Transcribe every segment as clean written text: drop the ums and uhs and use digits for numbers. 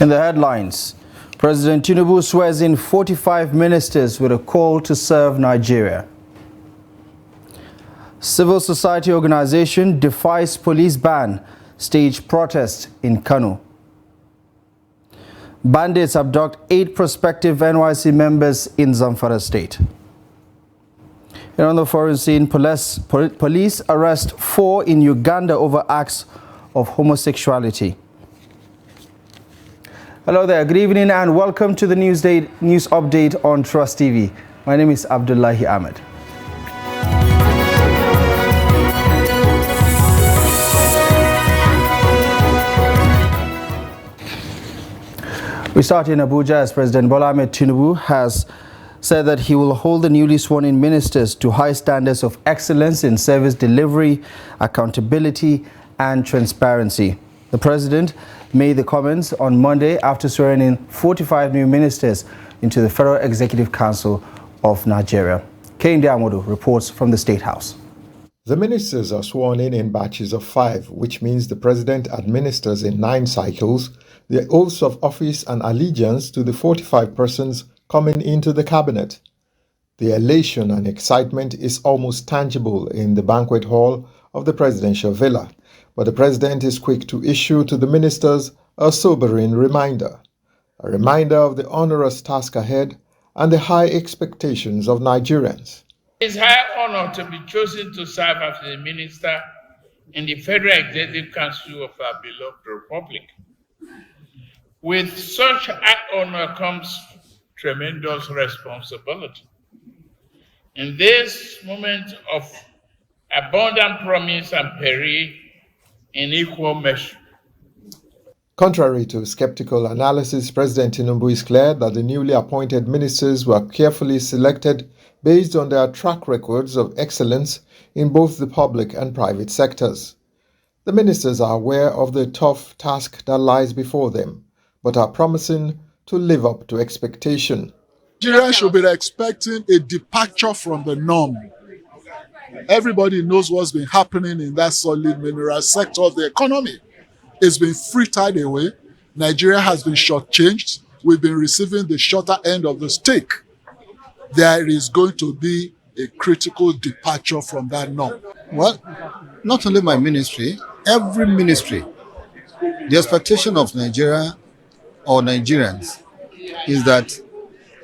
In the headlines, President Tinubu swears in 45 ministers with a call to serve Nigeria. Civil society organization defies police ban, stage protest in Kano. Bandits abduct 8 prospective NYSC members in Zamfara state. And on the foreign scene, police arrest 4 in Uganda over acts of homosexuality. Hello there, good evening and welcome to the news update on Trust TV. My name is Abdullahi Ahmed. We start in Abuja as President Bola Ahmed Tinubu has said that he will hold the newly sworn-in ministers to high standards of excellence in service delivery, accountability and transparency. The president made the comments on Monday after swearing in 45 new ministers into the Federal Executive Council of Nigeria. Kehinde Amodu reports from the State House. The ministers are sworn in batches of 5, which means the president administers in 9 cycles the oaths of office and allegiance to the 45 persons coming into the cabinet. The elation and excitement is almost tangible in the banquet hall of the presidential villa, but the president is quick to issue to the ministers a sobering reminder of the onerous task ahead and the high expectations of Nigerians. It is high honor to be chosen to serve as a minister in the Federal Executive Council of our beloved republic. With such high honor comes tremendous responsibility. In this moment of abundant promise and peril in equal measure. Contrary to skeptical analysis, President Tinubu is clear that the newly appointed ministers were carefully selected based on their track records of excellence in both the public and private sectors. The ministers are aware of the tough task that lies before them, but are promising to live up to expectation. Nigeria should be expecting a departure from the norm. Everybody knows what's been happening in that solid mineral sector of the economy. It's been frittered away. Nigeria has been shortchanged. We've been receiving the shorter end of the stick. There is going to be a critical departure from that norm. Well, not only my ministry, every ministry, the expectation of Nigeria or Nigerians is that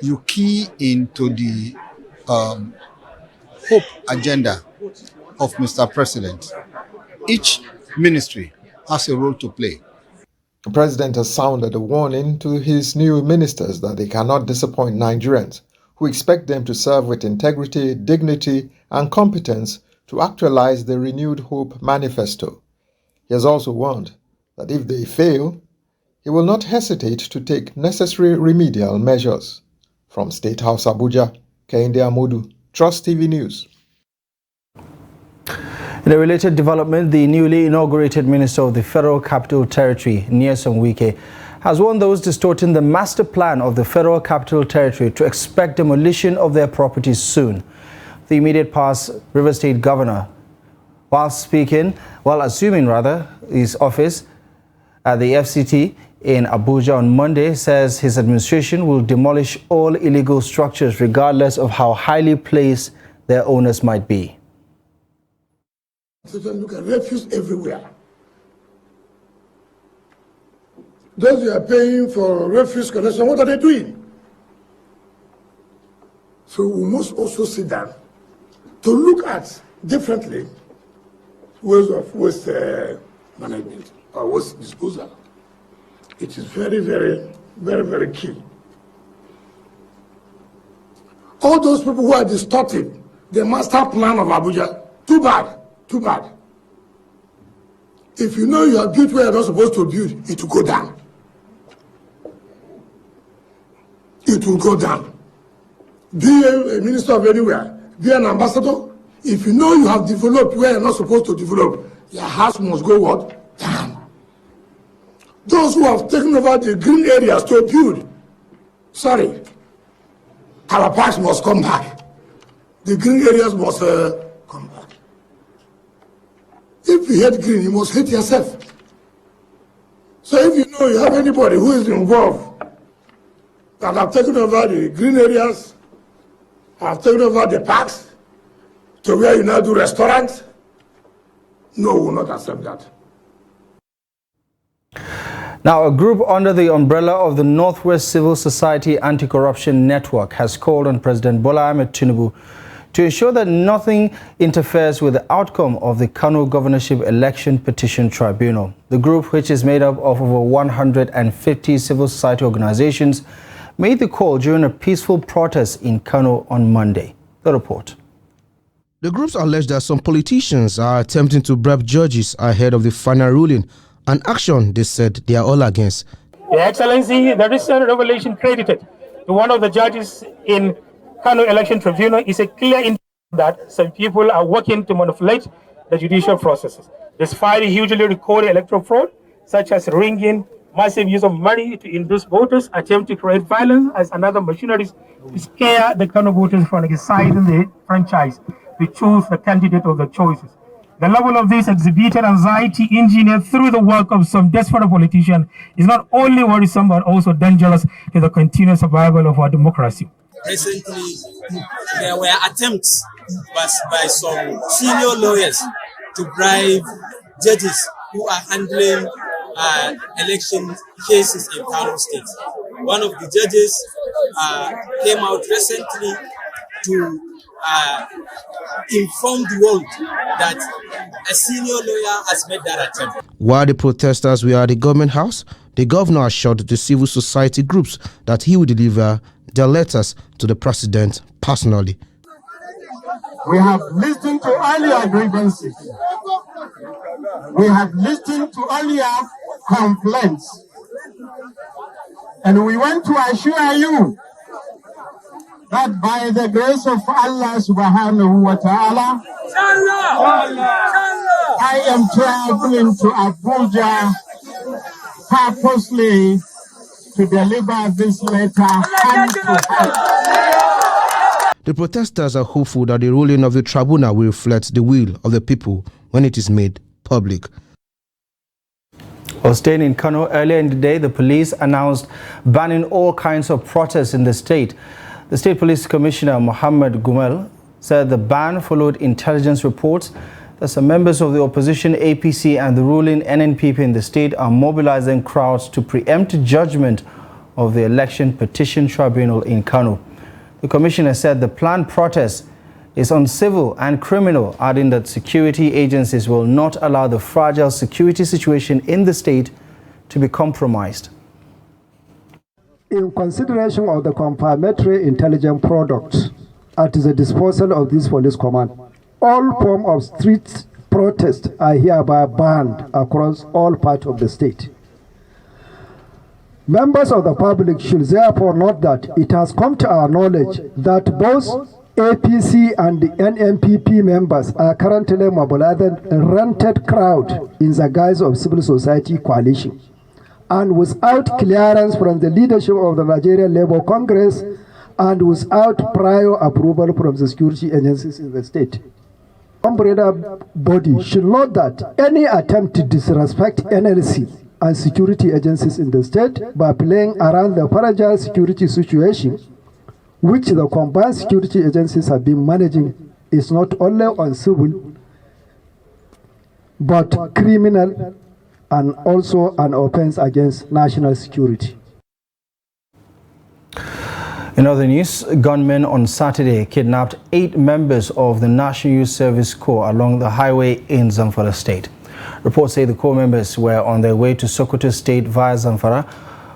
you key into the hope agenda of Mr. President. Each ministry has a role to play. The president has sounded a warning to his new ministers that they cannot disappoint Nigerians, who expect them to serve with integrity, dignity, and competence to actualize the Renewed Hope Manifesto. He has also warned that if they fail, he will not hesitate to take necessary remedial measures. From State House Abuja, Kehinde Amodu, Trust TV News. In a related development, the newly inaugurated Minister of the Federal Capital Territory, Nyesom Wike, has warned those distorting the master plan of the Federal Capital Territory to expect demolition of their properties soon. The immediate past River State Governor, while assuming his office at the FCT in Abuja on Monday, says his administration will demolish all illegal structures regardless of how highly placed their owners might be. Look at refuse everywhere. Those who are paying for refuse collection, what are they doing? So we must also sit down to look at differently ways of waste management or waste disposal. It is very, very, very, very key. All those people who are distorting the master plan of Abuja, too bad. Too bad. If you know you have built where you're not supposed to build, it will go down. It will go down. Be a minister of anywhere, be an ambassador. If you know you have developed where you're not supposed to develop, your house must go what? Down. Those who have taken over the green areas to build, sorry, our parks must come back. The green areas must come back. If you hate green, you must hate yourself. So if you know you have anybody who is involved that have taken over the green areas, have taken over the parks, to where you now do restaurants, no, we will not accept that. Now, a group under the umbrella of the Northwest Civil Society Anti-Corruption Network has called on President Bola Ahmed Tinubu to ensure that nothing interferes with the outcome of the Kano Governorship Election Petition Tribunal. The group, which is made up of over 150 civil society organizations, made the call during a peaceful protest in Kano on Monday. The report. The groups allege that some politicians are attempting to bribe judges ahead of the final ruling, an action they said they are all against. Your Excellency, the recent revelation credited to one of the judges in Kano Election Tribunal is a clear indication that some people are working to manipulate the judicial processes. Despite hugely recorded electoral fraud, such as ringing, massive use of money to induce voters, attempt to create violence as another machinery to scare the Kano voters from exercising the franchise to choose the candidate of their choices. The level of this exhibited anxiety engineered through the work of some desperate politician is not only worrisome but also dangerous to the continued survival of our democracy. Recently, there were attempts by some senior lawyers to bribe judges who are handling election cases in Kano State. One of the judges came out recently to inform the world that a senior lawyer has made that attempt. While the protesters were at the government house, the governor assured the civil society groups that he would deliver their letters to the president personally. We have listened to earlier grievances. We have listened to earlier complaints. And we want to assure you that by the grace of Allah subhanahu wa ta'ala, I am traveling to Abuja purposely to deliver this letter hand to hand. The protesters are hopeful that the ruling of the tribunal will reflect the will of the people when it is made public. Well, staying in Kano, earlier in the day, the police announced banning all kinds of protests in the state. The State Police Commissioner Mohammed Gumel said the ban followed intelligence reports that some members of the opposition APC and the ruling NNPP in the state are mobilizing crowds to preempt judgment of the Election Petition Tribunal in Kano. The commissioner said the planned protest is uncivil and criminal, adding that security agencies will not allow the fragile security situation in the state to be compromised. In consideration of the confirmatory intelligence products at the disposal of this police command, all forms of street protest are hereby banned across all parts of the state. Members of the public should therefore note that it has come to our knowledge that both APC and the NNPP members are currently mobilizing a rented crowd in the guise of civil society coalition, and without clearance from the leadership of the Nigerian Labour Congress and without prior approval from the security agencies in the state. Umbrella body should note that any attempt to disrespect NLC and security agencies in the state by playing around the fragile security situation which the combined security agencies have been managing is not only uncivil but criminal and also an offense against national security. In other news, gunmen on Saturday kidnapped 8 members of the National Youth Service Corps along the highway in Zamfara State. Reports say the Corps members were on their way to Sokoto State via Zamfara,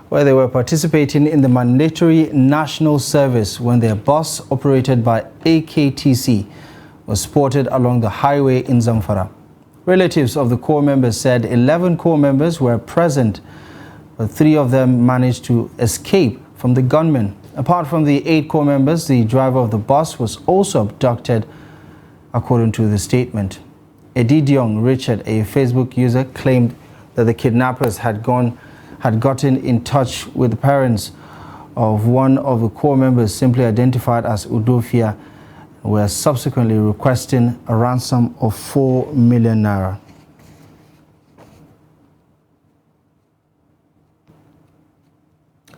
where they were participating in the mandatory national service when their bus, operated by AKTC, was spotted along the highway in Zamfara. Relatives of the Corps members said 11 Corps members were present, but 3 of them managed to escape from the gunmen. Apart from the 8 Corps members, the driver of the bus was also abducted, according to the statement. Edidiong Richard, a Facebook user, claimed that the kidnappers had gotten in touch with the parents of one of the Corps members, simply identified as Udofia, were subsequently requesting a ransom of 4 million naira.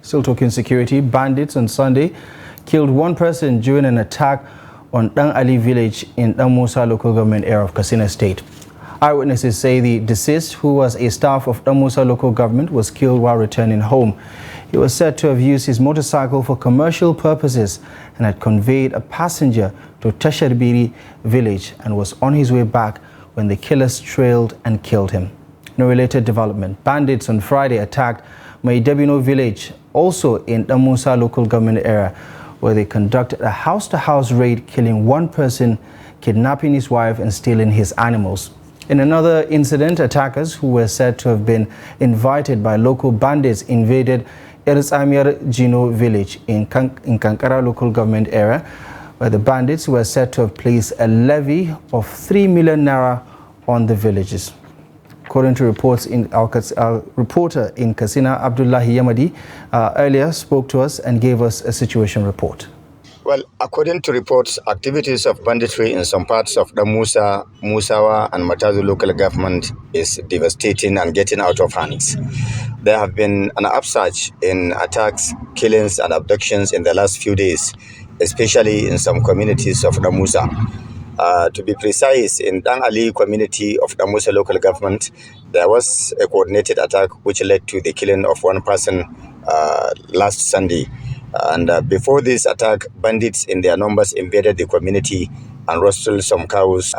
Still talking security, bandits on Sunday killed one person during an attack on Dang Ali village in Dang Musa local government area of Katsina State. Eyewitnesses say the deceased, who was a staff of Dang Musa local government, was killed while returning home. He was said to have used his motorcycle for commercial purposes and had conveyed a passenger to Tasharbiri village and was on his way back when the killers trailed and killed him. In a related development, bandits on Friday attacked Maidebino village, also in Dang Musa local government area, where they conducted a house-to-house raid, killing one person, kidnapping his wife and stealing his animals. In another incident, attackers who were said to have been invited by local bandits invaded Eritsamir Jino village in Kankara local government area, where the bandits were said to have placed a levy of 3 million naira on the villages. According to reports, our reporter in Katsina, Abdullahi Yamadi, earlier spoke to us and gave us a situation report. Well, according to reports, activities of banditry in some parts of Dang Musa, Musawa and Matazu local government is devastating and getting out of hands. There have been an upsurge in attacks, killings and abductions in the last few days, especially in some communities of Dang Musa. To be precise, in Dang Ali community of Dang Musa local government, there was a coordinated attack which led to the killing of one person last Sunday. And before this attack, bandits in their numbers invaded the community and rustled some cows.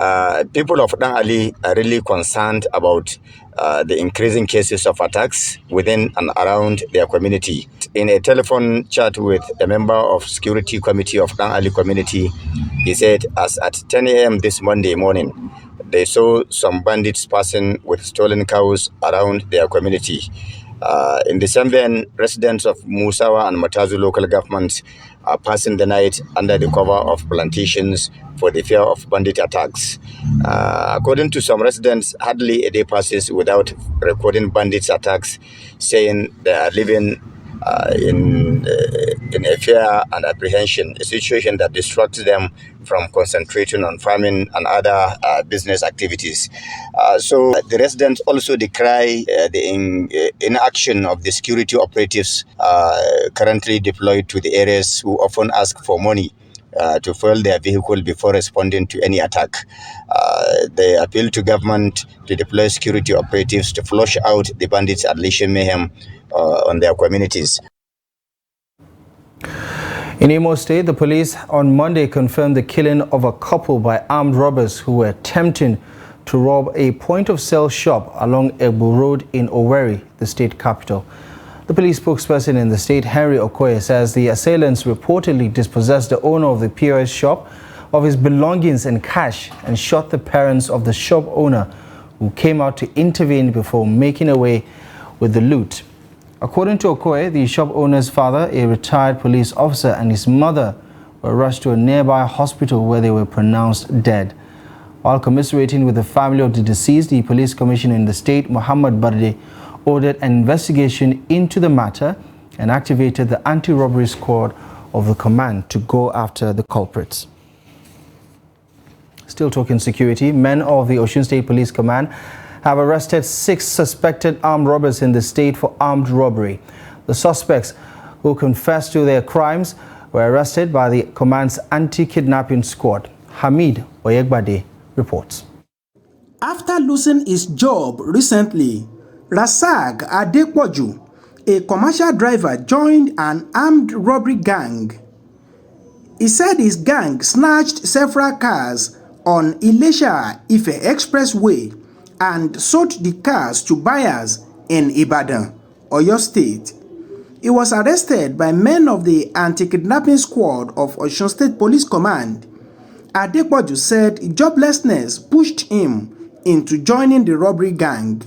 People of Dang Ali are really concerned about the increasing cases of attacks within and around their community. In a telephone chat with a member of security committee of Dang Ali community, he said as at 10 a.m. this Monday morning, they saw some bandits passing with stolen cows around their community. In the same vein, residents of Musawa and Matazu local governments are passing the night under the cover of plantations for the fear of bandit attacks. According to some residents, hardly a day passes without recording bandits attacks, saying they are living in a fear and apprehension, a situation that distracts them from concentrating on farming and other business activities. So the residents also decry the inaction of the security operatives currently deployed to the areas, who often ask for money to fuel their vehicle before responding to any attack. They appeal to government to deploy security operatives to flush out the bandits and unleash mayhem on their communities. In Imo State, the police on Monday confirmed the killing of a couple by armed robbers who were attempting to rob a point-of-sale shop along Egbu Road in Owerri, the state capital. The police spokesperson in the state, Henry Okoye, says the assailants reportedly dispossessed the owner of the POS shop of his belongings and cash and shot the parents of the shop owner, who came out to intervene before making away with the loot. According to Okoye, the shop owner's father, a retired police officer, and his mother were rushed to a nearby hospital where they were pronounced dead. While commiserating with the family of the deceased, the police commissioner in the state, Muhammad Barde, ordered an investigation into the matter and activated the anti-robbery squad of the command to go after the culprits. Still talking security, men of the Osun State Police Command have arrested 6 suspected armed robbers in the state for armed robbery. The suspects, who confessed to their crimes, were arrested by the command's anti-kidnapping squad. Hamid Oyegbade reports. After losing his job recently, Rasag Adepoju, a commercial driver, joined an armed robbery gang. He said his gang snatched several cars on Ilesha-Ife Expressway and sold the cars to buyers in Ibadan, Oyo State. He was arrested by men of the anti-kidnapping squad of Osun State Police Command. Adepoju said joblessness pushed him into joining the robbery gang.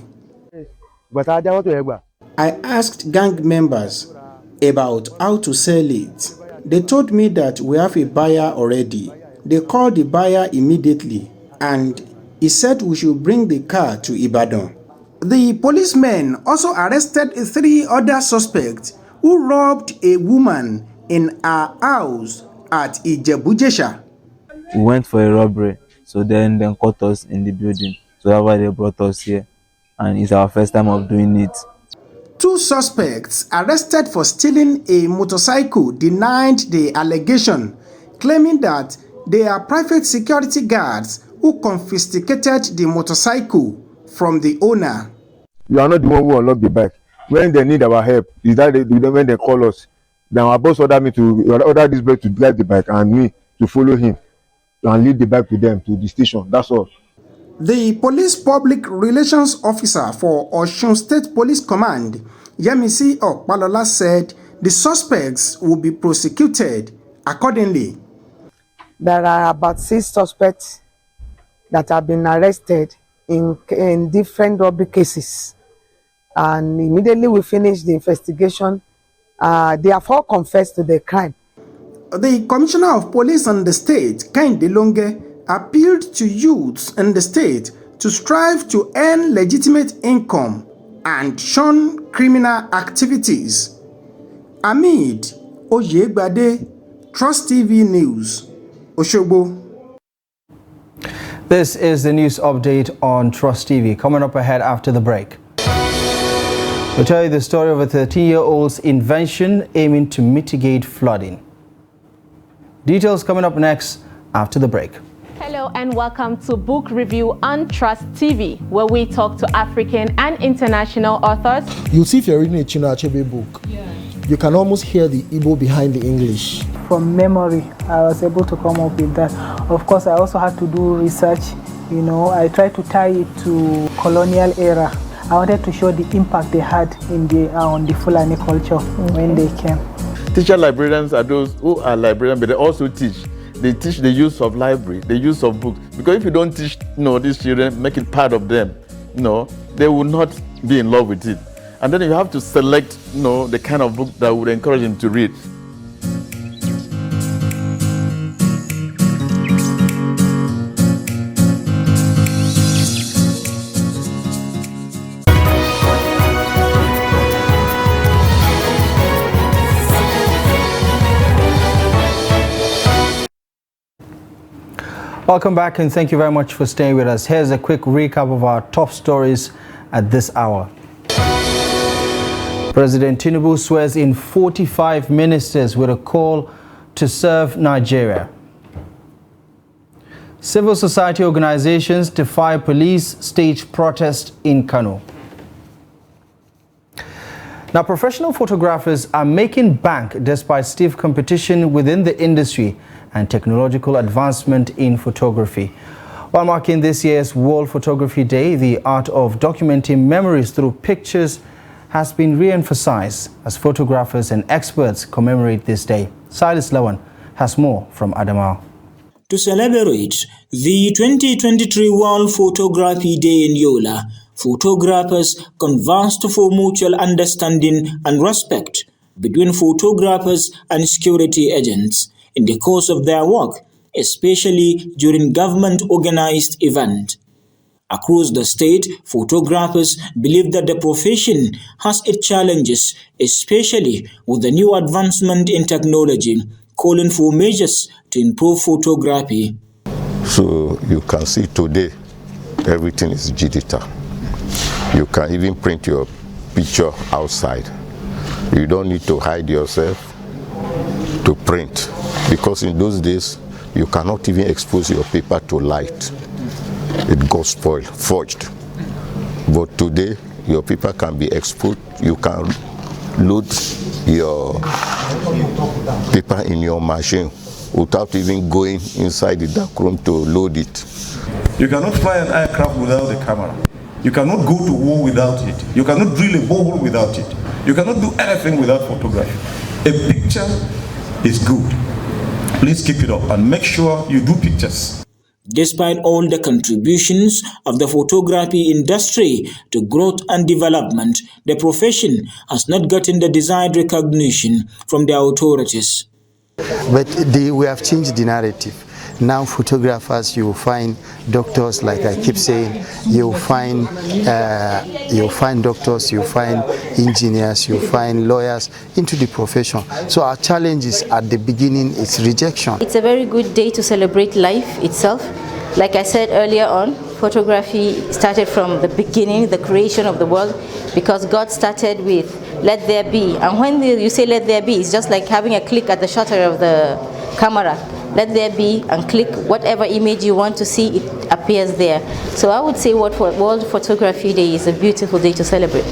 I asked gang members about how to sell it. They told me that we have a buyer already. They called the buyer immediately and he said we should bring the car to Ibadan. The policemen also arrested 3 other suspects who robbed a woman in her house at Ijebu-Jesha. We went for a robbery, so then they caught us in the building. So that's why they brought us here, and it's our first time of doing it. Two suspects arrested for stealing a motorcycle denied the allegation, claiming that they are private security guards who confiscated the motorcycle from the owner. You are not the one who unlock the bike. When they need our help, is that when they call us. Then our boss order me to order this boy to drive the bike and me to follow him and lead the bike to them to the station. That's all. The police public relations officer for Osun State Police Command, Yemisi Okpalola, said the suspects will be prosecuted accordingly. There are about 6 suspects that have been arrested in different robbery cases. And immediately we finish the investigation, they have all confessed to the crime. The Commissioner of Police in the state, Kehinde Longe, appealed to youths in the state to strive to earn legitimate income and shun criminal activities. Amid Oyegbade, Trust TV News, Osogbo. This is the news update on Trust TV. Coming up ahead after the break, we'll tell you the story of a 13-year-old's invention aiming to mitigate flooding. Details coming up next after the break. Hello and welcome to Book Review on Trust TV, where we talk to African and international authors. You see, if you're reading a Chinua Achebe book, you can almost hear the Igbo behind the English. From memory, I was able to come up with that. Of course, I also had to do research. You know, I tried to tie it to colonial era. I wanted to show the impact they had on the Fulani culture when they came. Teacher librarians are those who are librarians, but they also teach. They teach the use of library, the use of books. Because if you don't teach, these children, make it part of them, they will not be in love with it. And then you have to select, the kind of book that would encourage them to read. Welcome back and thank you very much for staying with us. Here's a quick recap of our top stories at this hour. President Tinubu swears in 45 ministers with a call to serve Nigeria. Civil society organizations defy police stage protest in Kano. Now, professional photographers are making bank despite stiff competition within the industry and technological advancement in photography. While marking this year's World Photography Day, the art of documenting memories through pictures has been re-emphasized as photographers and experts commemorate this day. Silas Lawan has more from Adamawa. To celebrate the 2023 World Photography Day in Yola, photographers conversed for mutual understanding and respect between photographers and security agents in the course of their work, especially during government-organized events. Across the state, photographers believe that the profession has its challenges, especially with the new advancement in technology, calling for measures to improve photography. So you can see today, everything is digital. You can even print your picture outside. You don't need to hide yourself to print, because in those days, you cannot even expose your paper to light. It goes spoiled, forged. But today, your paper can be exposed. You can load your paper in your machine without even going inside the dark room to load it. You cannot fly an aircraft without a camera. You cannot go to war without it. You cannot drill a borehole without it. You cannot do anything without photography. A picture is good. Please keep it up and make sure you do pictures. Despite all the contributions of the photography industry to growth and development, the profession has not gotten the desired recognition from the authorities. But we have changed the narrative. Now photographers, you will find doctors, like I keep saying, you'll find doctors, you'll find engineers, you'll find lawyers into the profession. So our challenge is at the beginning, it's rejection. It's a very good day to celebrate life itself. Like I said earlier on, photography started from the beginning, the creation of the world, because God started with let there be. And when you say let there be, it's just like having a click at the shutter of the camera. Let there be, and click whatever image you want to see, it appears there. So I would say World Photography Day is a beautiful day to celebrate.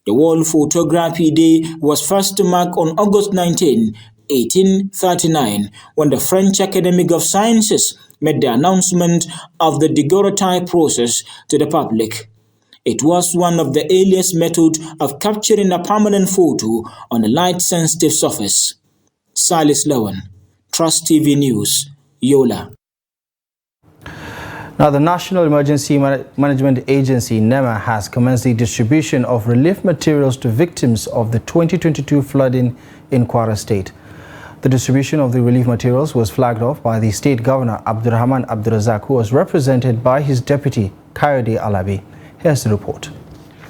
The World Photography Day was first marked on August 19, 1839, when the French Academy of Sciences made the announcement of the daguerreotype process to the public. It was one of the earliest methods of capturing a permanent photo on a light-sensitive surface. Silas Lowen, Trust TV News, Yola. Now, the National Emergency Management Agency, NEMA, has commenced the distribution of relief materials to victims of the 2022 flooding in Kwara State. The distribution of the relief materials was flagged off by the State Governor, Abdurrahman Abdurazak, who was represented by his deputy, Kayode Alabi. Here's the report.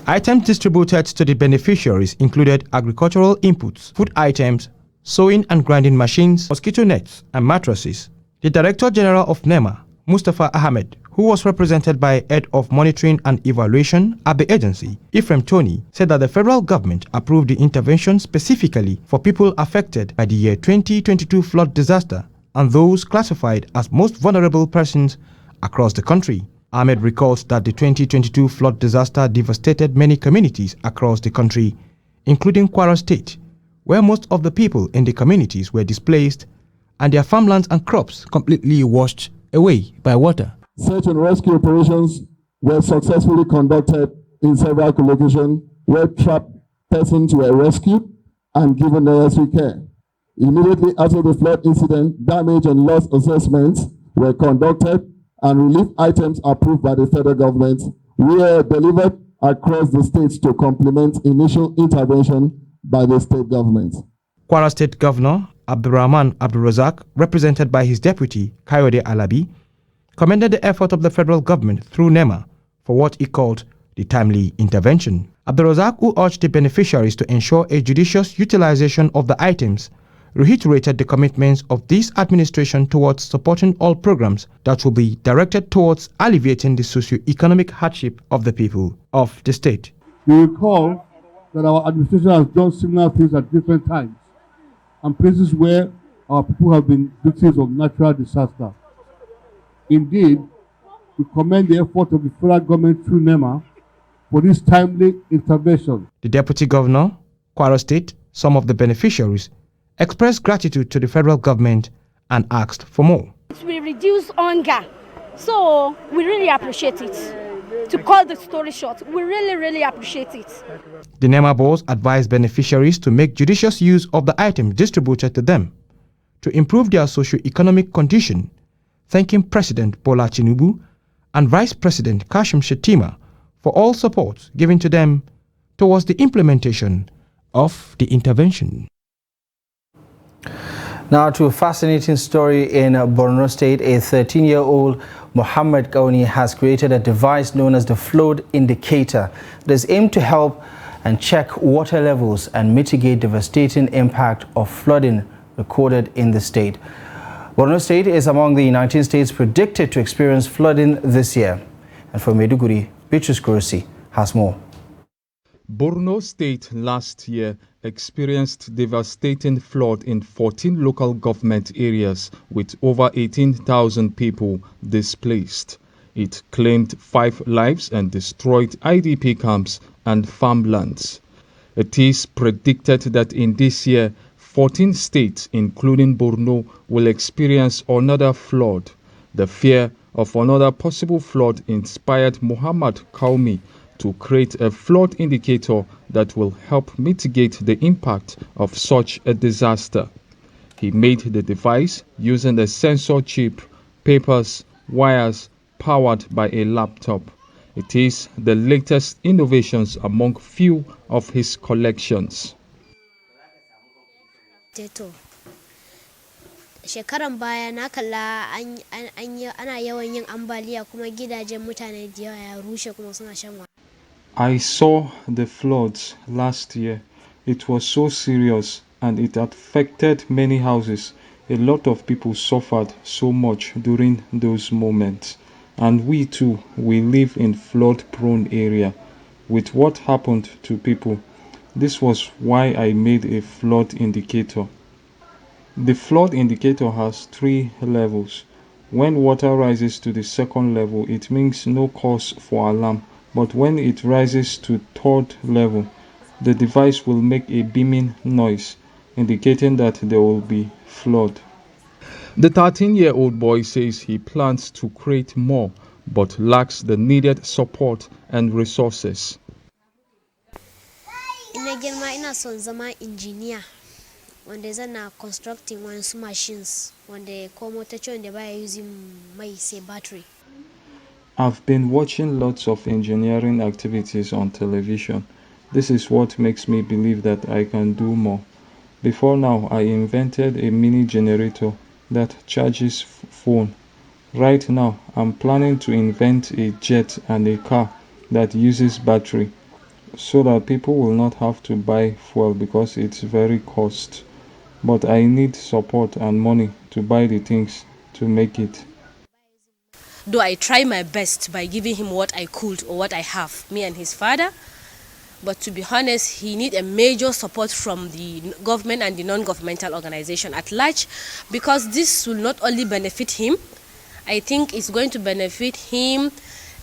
Items distributed to the beneficiaries included agricultural inputs, food items, sewing and grinding machines, mosquito nets, and mattresses. The Director General of NEMA, Mustafa Ahmed, who was represented by Head of Monitoring and Evaluation at the agency, Ephraim Tony, said that the federal government approved the intervention specifically for people affected by the year 2022 flood disaster and those classified as most vulnerable persons across the country. Ahmed recalls that the 2022 flood disaster devastated many communities across the country, including Kwara State, where most of the people in the communities were displaced and their farmlands and crops completely washed away by water. Search and rescue operations were successfully conducted in several locations where trapped persons were rescued and given necessary care. Immediately after the flood incident, damage and loss assessments were conducted and relief items approved by the federal government were delivered across the states to complement initial intervention by the state government. Kwara State Governor Abdurrahman Abdurazak, represented by his deputy Kayode Alabi, commended the effort of the federal government through NEMA for what he called the timely intervention. Abdurazak, who urged the beneficiaries to ensure a judicious utilization of the items, reiterated the commitments of this administration towards supporting all programs that will be directed towards alleviating the socio-economic hardship of the people of the state. We recall that our administration has done similar things at different times and places where our people have been victims of natural disaster. Indeed, we commend the effort of the federal government through NEMA for this timely intervention. The Deputy Governor, Kwara State, some of the beneficiaries, expressed gratitude to the federal government and asked for more. It will reduce hunger, so we really appreciate it. To cut the story short, we really appreciate it. The NEMA boss advised beneficiaries to make judicious use of the items distributed to them to improve their socio-economic condition, thanking President Bola Tinubu and Vice President Kashim Shettima for all support given to them towards the implementation of the intervention. Now to a fascinating story in Borno State. A 13-year-old Muhammad Kauni has created a device known as the flood indicator that is aimed to help and check water levels and mitigate devastating impact of flooding recorded in the state. Borno State is among the 19 states predicted to experience flooding this year. And from Maiduguri, Beatrice Kurusi has more. Borno State last year experienced devastating flood in 14 local government areas with over 18,000 people displaced. It claimed 5 lives and destroyed IDP camps and farmlands. It is predicted that in this year, 14 states, including Borno, will experience another flood. The fear of another possible flood inspired Muhammad Kaumi to create a flood indicator that will help mitigate the impact of such a disaster. He made the device using a sensor chip, papers, wires, powered by a laptop. It is the latest innovations among few of his collections. Shekaran baya na kalla ana yawan yin ambaliya kuma gidajen mutane da yawa ya rushe kuma suna shan wahala. I saw the floods last year. It was so serious and it affected many houses. A lot of people suffered so much during those moments. And we too, we live in flood-prone area. With what happened to people, this was why I made a flood indicator. The flood indicator has 3 levels. When water rises to the 2nd level, it means no cause for alarm. But when it rises to 3rd level, the device will make a beaming noise, indicating that there will be flood. The 13-year-old boy says he plans to create more, but lacks the needed support and resources. Ina girma ina son zama engineer wanda zana constructing wasu machines wanda ko motoci wanda baya using mai sai battery. I've been watching lots of engineering activities on television. This is what makes me believe that I can do more. Before now, I invented a mini generator that charges phone. Right now, I'm planning to invent a jet and a car that uses battery, so that people will not have to buy fuel because it's very cost. But I need support and money to buy the things to make it. Though I try my best by giving him what I could or what I have, me and his father, but to be honest, he needs a major support from the government and the non-governmental organization at large, because this will not only benefit him, I think it's going to benefit him,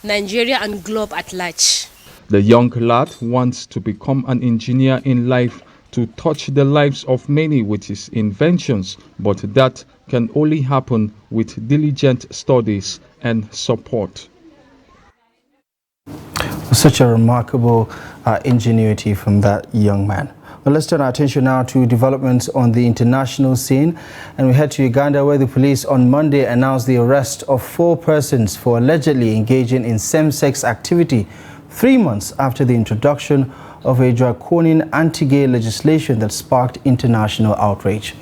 Nigeria and globe at large. The young lad wants to become an engineer in life to touch the lives of many with his inventions, but that can only happen with diligent studies and support. Such a remarkable ingenuity from that young man. Well, let's turn our attention now to developments on the international scene, and we head to Uganda, where the police on Monday announced the arrest of 4 persons for allegedly engaging in same-sex activity 3 months after the introduction of a draconian anti-gay legislation that sparked international outrage.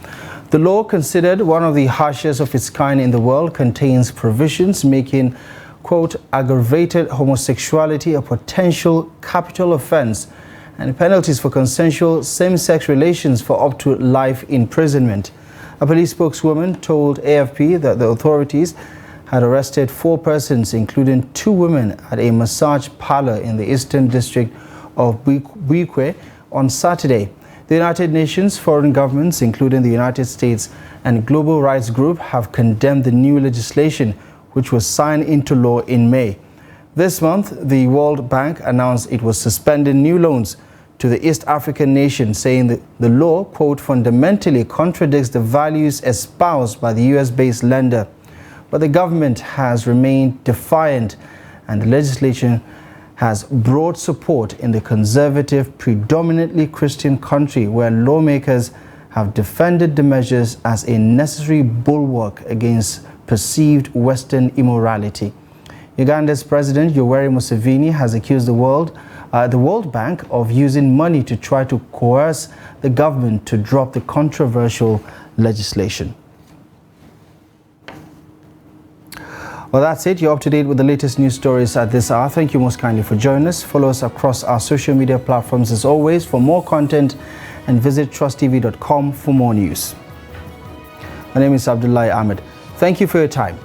The law, considered one of the harshest of its kind in the world, contains provisions making, quote, aggravated homosexuality a potential capital offense and penalties for consensual same-sex relations for up to life imprisonment. A police spokeswoman told AFP that the authorities had arrested 4 persons, including 2 women, at a massage parlor in the Eastern District of Buikwe on Saturday. The United Nations, foreign governments, including the United States and Global Rights Group, have condemned the new legislation, which was signed into law in May. This month, the World Bank announced it was suspending new loans to the East African nation, saying that the law, quote, fundamentally contradicts the values espoused by the US-based lender. But the government has remained defiant, and the legislation has broad support in the conservative, predominantly Christian country, where lawmakers have defended the measures as a necessary bulwark against perceived Western immorality. Uganda's President Yoweri Museveni has accused the World Bank of using money to try to coerce the government to drop the controversial legislation. Well, that's it. You're up to date with the latest news stories at this hour. Thank you most kindly for joining us. Follow us across our social media platforms as always for more content, and visit trusttv.com for more news. My name is Abdullahi Ahmed. Thank you for your time.